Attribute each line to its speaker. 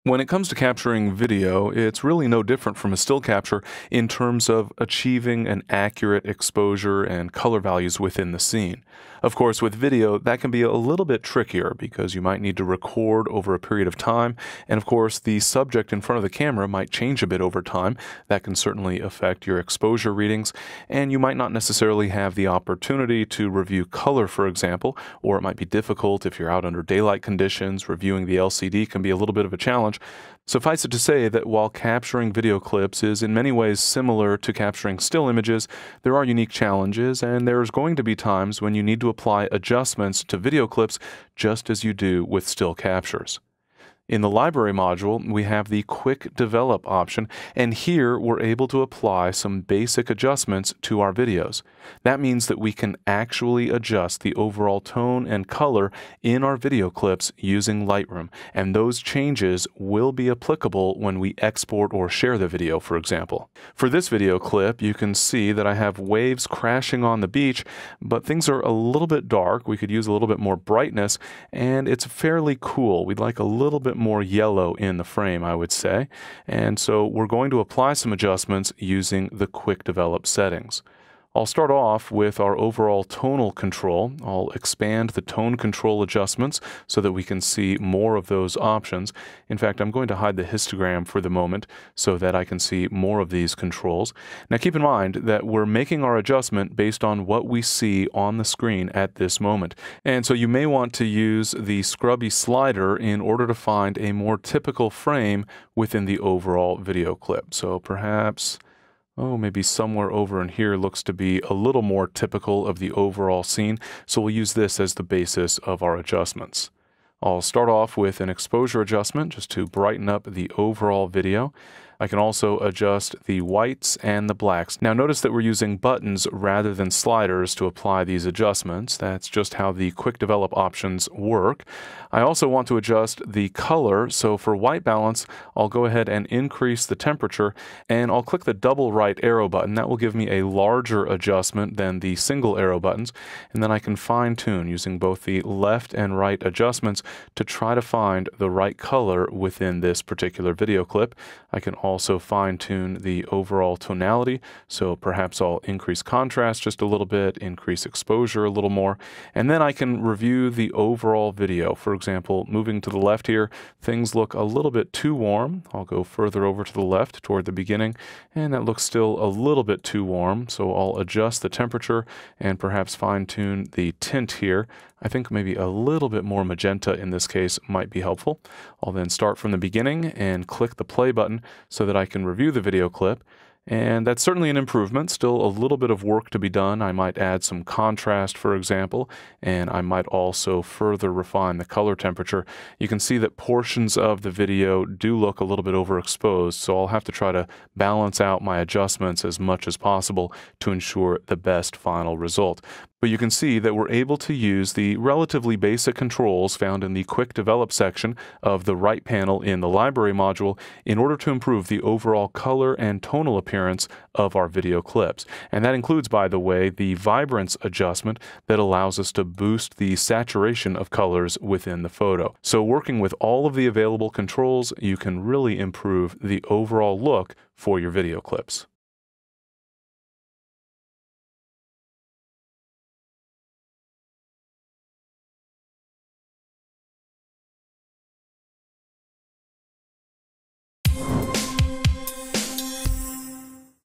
Speaker 1: When it comes to capturing video, it's really no different from a still capture in terms of achieving an accurate exposure and color values within the scene. Of course, with video, that can be a little bit trickier because you might need to record over a period of time, and of course, the subject in front of the camera might change a bit over time. That can certainly affect your exposure readings, and you might not necessarily have the opportunity to review color, for example, or it might be difficult if you're out under daylight conditions. Reviewing the LCD can be a little bit of a challenge. Suffice it to say that while capturing video clips is in many ways similar to capturing still images, there are unique challenges, and there's going to be times when you need to apply adjustments to video clips just as you do with still captures. In the library module, we have the Quick Develop option, and here we're able to apply some basic adjustments to our videos. That means that we can actually adjust the overall tone and color in our video clips using Lightroom, and those changes will be applicable when we export or share the video, for example. For this video clip, you can see that I have waves crashing on the beach, but things are a little bit dark. We could use a little bit more brightness, and it's fairly cool. We'd like a little bit more yellow in the frame, I would say. And so we're going to apply some adjustments using the Quick Develop settings. I'll start off with our overall tonal control. I'll expand the tone control adjustments so that we can see more of those options. In fact, I'm going to hide the histogram for the moment so that I can see more of these controls. Now keep in mind that we're making our adjustment based on what we see on the screen at this moment. And so you may want to use the scrubby slider in order to find a more typical frame within the overall video clip. So perhaps maybe somewhere over in here looks to be a little more typical of the overall scene, so we'll use this as the basis of our adjustments. I'll start off with an exposure adjustment just to brighten up the overall video. I can also adjust the whites and the blacks. Now notice that we're using buttons rather than sliders to apply these adjustments. That's just how the Quick Develop options work. I also want to adjust the color, so for white balance, I'll go ahead and increase the temperature, and I'll click the double right arrow button. That will give me a larger adjustment than the single arrow buttons, and then I can fine-tune using both the left and right adjustments to try to find the right color within this particular video clip. I can also fine-tune the overall tonality, so perhaps I'll increase contrast just a little bit, increase exposure a little more, and then I can review the overall video. For example, moving to the left here, things look a little bit too warm. I'll go further over to the left toward the beginning, and that looks still a little bit too warm, so I'll adjust the temperature and perhaps fine-tune the tint here. I think maybe a little bit more magenta in this case might be helpful. I'll then start from the beginning and click the play button so that I can review the video clip. And that's certainly an improvement, still a little bit of work to be done. I might add some contrast, for example, and I might also further refine the color temperature. You can see that portions of the video do look a little bit overexposed, so I'll have to try to balance out my adjustments as much as possible to ensure the best final result. But you can see that we're able to use the relatively basic controls found in the Quick Develop section of the right panel in the library module in order to improve the overall color and tonal appearance of our video clips. And that includes, by the way, the vibrance adjustment that allows us to boost the saturation of colors within the photo. So working with all of the available controls, you can really improve the overall look for your video clips.